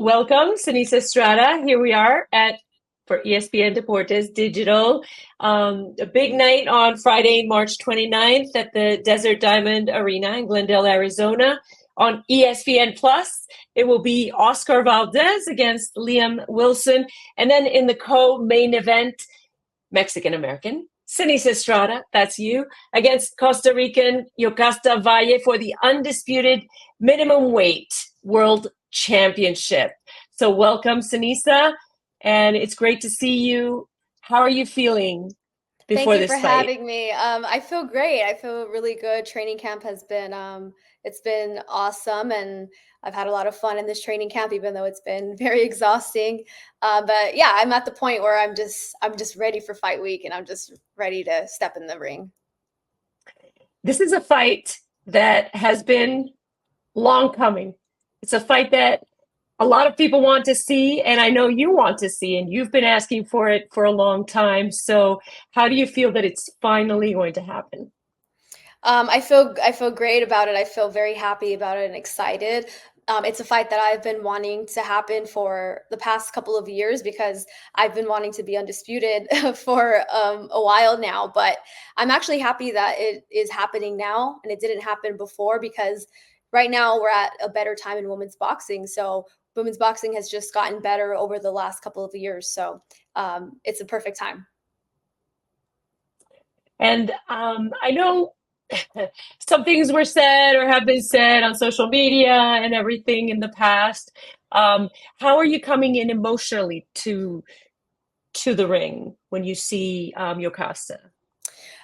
Welcome, Seniesa Estrada. Here we are at for ESPN Deportes Digital. A big night on Friday, March 29th at the Desert Diamond Arena in Glendale, Arizona. On ESPN Plus, it will be Oscar Valdez against Liam Wilson. And then in the co-main event, Mexican American, Seniesa Estrada, that's you, against Costa Rican Yokasta Valle for the undisputed minimum weight world championship. So welcome, Seniesa, and it's great to see you. How are you feeling Thank before you for this fight? having me. I feel great. I feel really good. Training camp has been it's been awesome, and I've had a lot of fun in this training camp, even though it's been very exhausting. But yeah, I'm at the point where I'm just ready for fight week, and I'm just ready to step in the ring. This is a fight that has been long coming. It's a fight that a lot of people want to see, and I know you want to see, and you've been asking for it for a long time. So, how do you feel that it's finally going to happen? I feel great about it. I feel very happy about it and excited. It's a fight that I've been wanting to happen for the past couple of years because I've been wanting to be undisputed for a while now. But I'm actually happy that it is happening now and it didn't happen before because right now we're at a better time in women's boxing. So women's boxing has just gotten better over the last couple of years. So it's a perfect time. And I know some things were said or have been said on social media and everything in the past. Um, how are you coming in emotionally to the ring when you see Yokasta?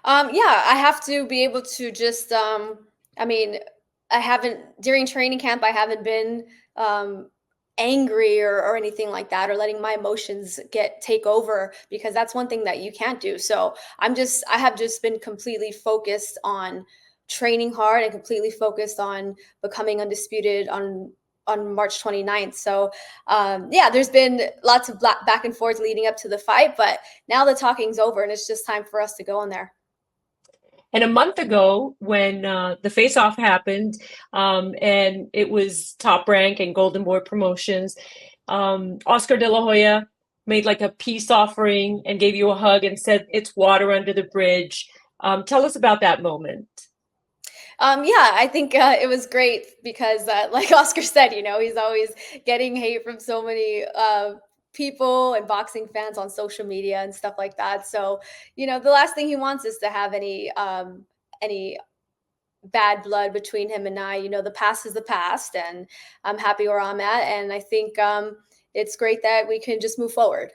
Yeah, I have to be able to just, I mean, I haven't, during training camp, I haven't been um, angry or anything like that, or letting my emotions take over because that's one thing that you can't do. So I have just been completely focused on training hard and completely focused on becoming undisputed on March 29th. So yeah, there's been lots of back and forth leading up to the fight, but now the talking's over and it's just time for us to go in there. And a month ago, when the face off happened, and it was Top Rank and Golden Boy Promotions, Oscar de la Hoya made like a peace offering and gave you a hug and said, "It's water under the bridge." Tell us about that moment. Yeah, I think it was great because, like Oscar said, he's always getting hate from so many people and boxing fans on social media and stuff like that. So, the last thing he wants is to have any bad blood between him and I. The past is the past, and I'm happy where I'm at, and I think it's great that we can just move forward.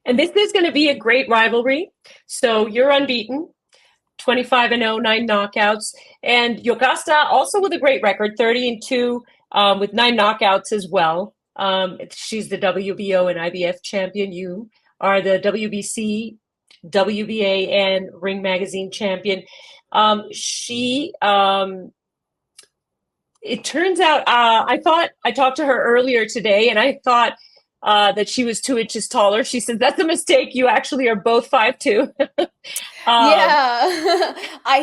And this is going to be a great rivalry. So you're unbeaten, 25 and 0, nine knockouts. And Yokasta also with a great record, 30 and 2, with nine knockouts as well. She's the WBO and IBF champion. You are the WBC, WBA, and Ring Magazine champion. She It turns out, I talked to her earlier today, and I thought that she was 2 inches taller. She says that's a mistake. You actually are both 5'2". um, Yeah, I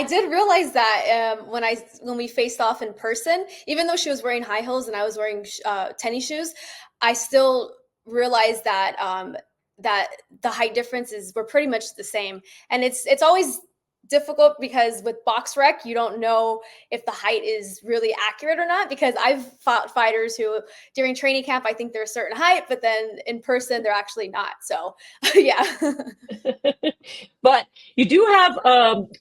did realize that when we faced off in person, even though she was wearing high heels and I was wearing tennis shoes, I still realized that the height differences were pretty much the same. And it's always difficult because with box rec, you don't know if the height is really accurate or not. Because I've fought fighters who during training camp I think they're a certain height, but then in person they're actually not. So yeah. but you do have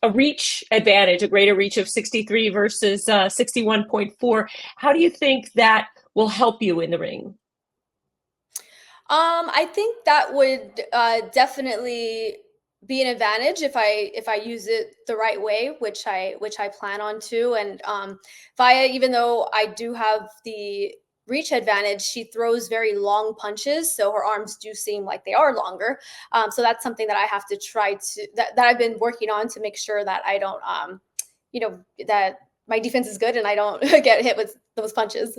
a reach advantage, a greater reach of 63 versus 61.4. How do you think that will help you in the ring? I think that would definitely be an advantage if I use it the right way, which I plan on to. And Via, even though I do have the reach advantage, she throws very long punches, so her arms do seem like they are longer. So that's something that I have to try to that I've been working on to make sure that I don't that my defense is good and I don't get hit with those punches.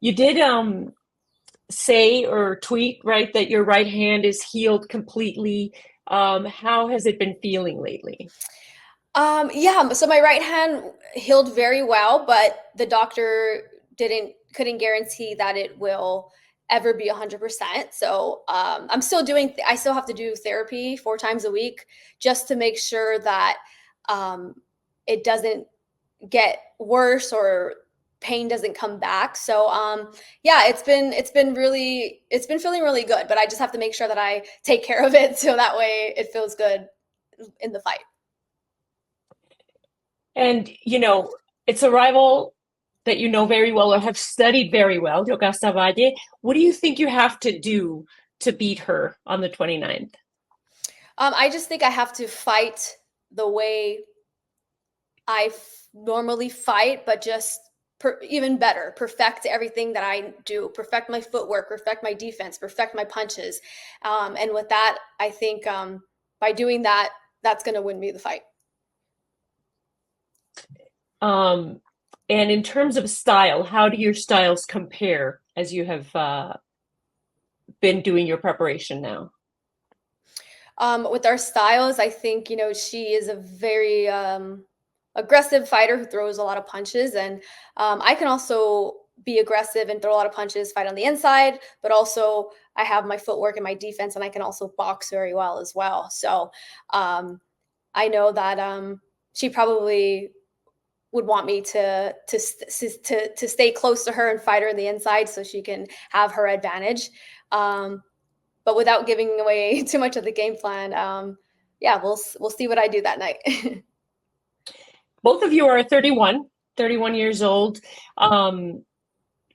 You did say or tweet, right, that your right hand is healed completely. How has it been feeling lately? Yeah, so my right hand healed very well, but the doctor couldn't guarantee that it will ever be 100%. So I'm still I still have to do therapy 4 times a week just to make sure that um, it doesn't get worse or pain doesn't come back. So yeah, it's been feeling really good, but I just have to make sure that I take care of it so that way it feels good in the fight. And, it's a rival that you know very well or have studied very well, Yokasta Valle. What do you think you have to do to beat her on the 29th? I just think I have to fight the way normally fight, but just even better, perfect everything that I do, perfect my footwork, perfect my defense, perfect my punches. And with that, I think by doing that, that's going to win me the fight. Um, and in terms of style, how do your styles compare as you have been doing your preparation now? With our styles, I think, she is a very aggressive fighter who throws a lot of punches. And I can also be aggressive and throw a lot of punches, fight on the inside, but also I have my footwork and my defense, and I can also box very well as well. So um, I know that she probably would want me to stay close to her and fight her in the inside so she can have her advantage. Um, but without giving away too much of the game plan, yeah, we'll see what I do that night. Both of you are 31 years old. Um,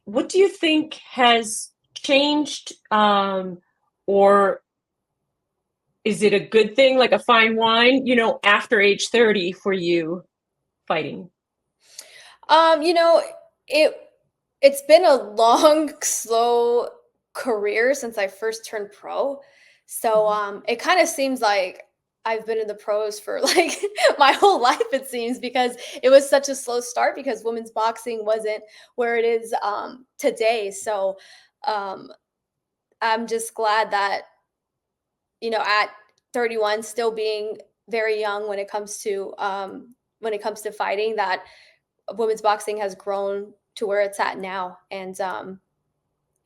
what do you think has changed, or is it a good thing, like a fine wine, after age 30 for you fighting? Um, you know, it it's been a long, slow career since I first turned pro. So Mhm. it kind of seems like I've been in the pros for like my whole life, it seems, because it was such a slow start because women's boxing wasn't where it is today. So um I'm just glad that, at 31, still being very young when it comes to fighting, that women's boxing has grown to where it's at now. And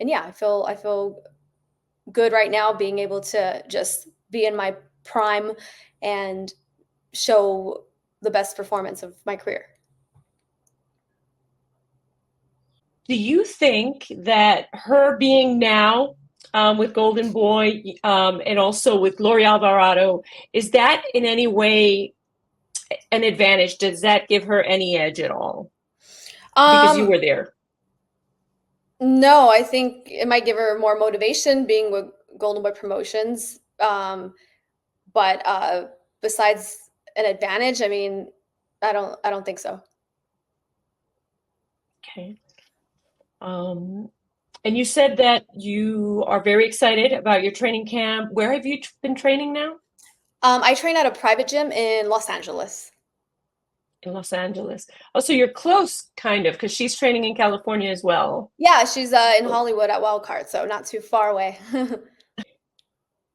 yeah, I feel good right now being able to just be in my prime and show the best performance of my career. Do you think that her being now with Golden Boy, and also with Gloria Alvarado, is that in any way an advantage? Does that give her any edge at all? Because you Um were there. no, I think it might give her more motivation being with Golden Boy Promotions. But besides an advantage, I mean, I don't think so. Okay. Um, and you said that you are very excited about your training camp. Where have you been training now? I train at a private gym in Los Angeles. In Los Angeles. Oh, so you're close, kind of, because she's training in California as well. Yeah, she's in So Hollywood at Wildcard, so not too far away.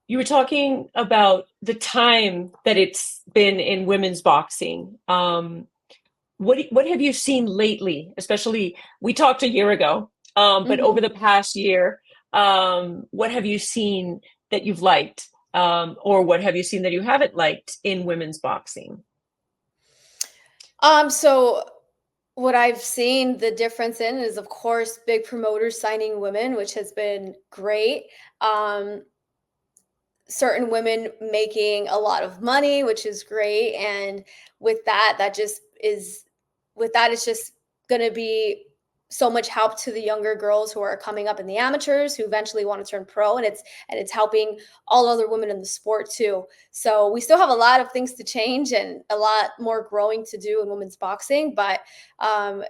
you were talking about the time that it's been in women's boxing. What have you seen lately? Especially, we talked a year ago, but over Mhm. the past year, what have you seen that you've liked, or what have you seen that you haven't liked in women's boxing? So what I've seen the difference in is, of course, big promoters signing women, which has been great. Um, Certain women making a lot of money, which is great. And with that, it's just going to be so much help to the younger girls who are coming up in the amateurs who eventually want to turn pro, and it's helping all other women in the sport too. So we still have a lot of things to change and a lot more growing to do in women's boxing, but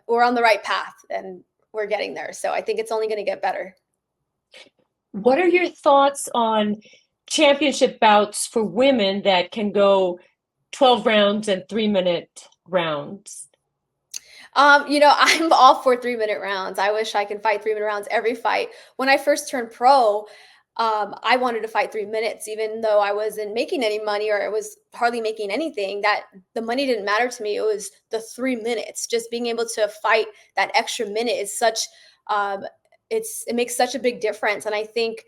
we're on the right path and we're getting there. So I think it's only going to get better. What are your thoughts on championship bouts for women that can go 12 rounds and 3-minute rounds? I'm all for 3-minute rounds. I wish I could fight 3-minute rounds every fight. When I first turned pro, I wanted to fight 3 minutes, even though I wasn't making any money or I was hardly making anything. That the money didn't matter to me. It was the 3 minutes. Just being able to fight that extra minute is such. Um, it makes such a big difference, and I think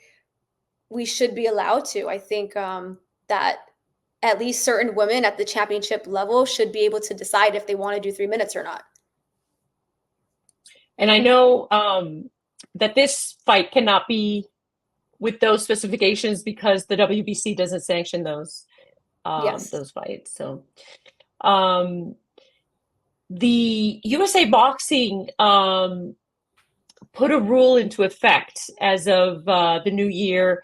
we should be allowed to. I think that at least certain women at the championship level should be able to decide if they want to do 3 minutes or not. And I know that this fight cannot be with those specifications because the WBC doesn't sanction those Yes. fights. So the USA Boxing put a rule into effect as of the new year,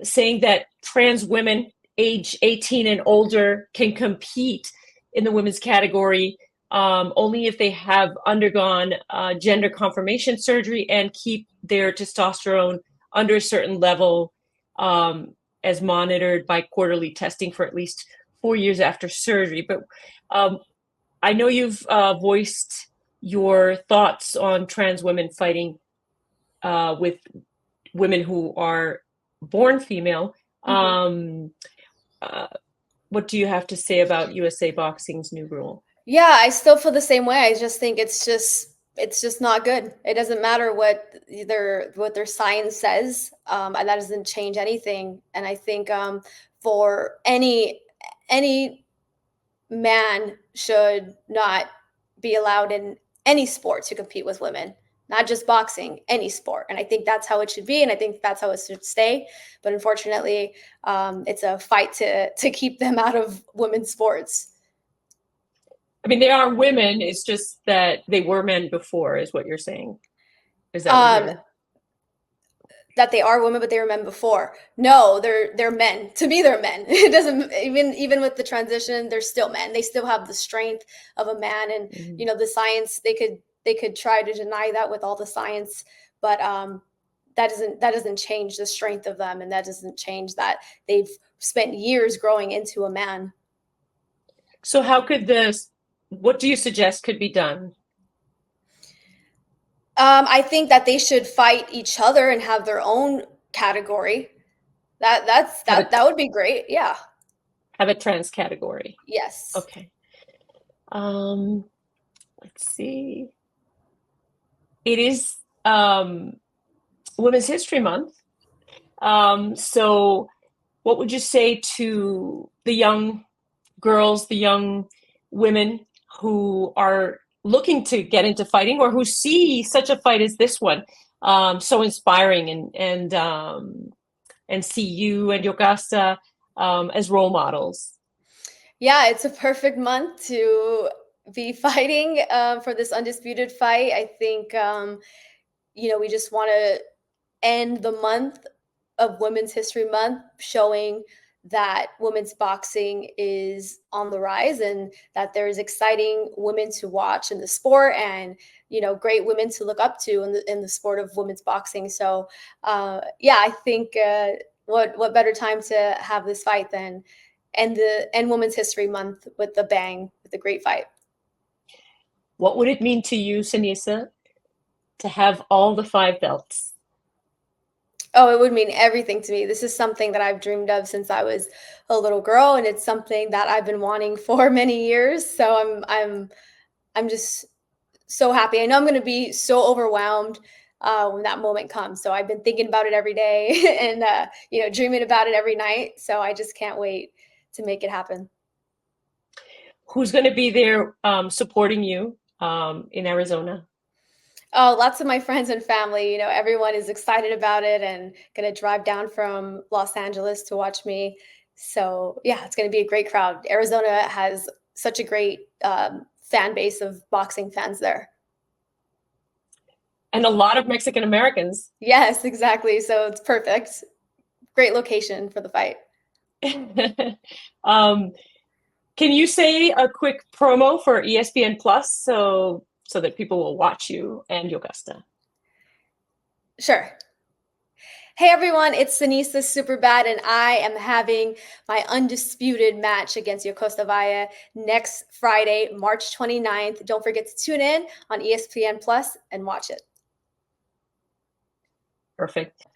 saying that trans women age 18 and older can compete in the women's category only if they have undergone gender confirmation surgery and keep their testosterone under a certain level as monitored by quarterly testing for at least 4 years after surgery. But I know you've voiced your thoughts on trans women fighting with women who are born female. What do you have to say about USA Boxing's new rule? Yeah, I still feel the same way. I just think it's just not good. It doesn't matter what their science says, and that doesn't change anything. And I think for any man should not be allowed in any sport to compete with women, not just boxing, any sport. And I think that's how it should be, and I think that's how it should stay. But unfortunately, it's a fight to keep them out of women's sports. I mean, they are women. It's just that they were men before, is what you're saying. Is that what that they are women, but they were men before? No, they're men. To me, they're men. It doesn't even with the transition, they're still men. They still have the strength of a man, and you know, the science. They could try to deny that with all the science, but that doesn't change the strength of them, and that doesn't change that they've spent years growing into a man. So how could this? What do you suggest could be done? I think that they should fight each other and have their own category. That would be great. Yeah. Have a trans category. Yes. Okay. Let's see. It is Women's History Month. So what would you say to the young girls, the young women who are looking to get into fighting or who see such a fight as this one so inspiring and see you and Yokasta as role models? Yeah, it's a perfect month to be fighting for this undisputed fight. I think you know, we just want to end the month of Women's History Month showing that women's boxing is on the rise and that there's exciting women to watch in the sport, and you know, great women to look up to in the sport of women's boxing. So yeah, I think what better time to have this fight than end Women's History Month with a bang, with a great fight. What would it mean to you, Seniesa, to have all the 5 belts? Oh, it would mean everything to me. This is something that I've dreamed of since I was a little girl, and it's something that I've been wanting for many years. So I'm just so happy. I know I'm going to be so overwhelmed when that moment comes. So I've been thinking about it every day and you know, dreaming about it every night. So I just can't wait to make it happen. Who's going to be there supporting you in Arizona? Oh, lots of my friends and family. You know, everyone is excited about it and going to drive down from Los Angeles to watch me. So yeah, it's going to be a great crowd. Arizona has such a great fan base of boxing fans there. And a lot of Mexican Americans. Yes, exactly. So it's perfect. Great location for the fight. Can you say a quick promo for ESPN Plus so that people will watch you and Yokasta? Sure. Hey everyone, it's Seniesa Superbad, and I am having my undisputed match against Yokasta Valle next Friday, March 29th. Don't forget to tune in on ESPN Plus and watch it. Perfect.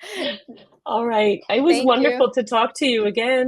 All right. It was Thank you. wonderful to talk to you again.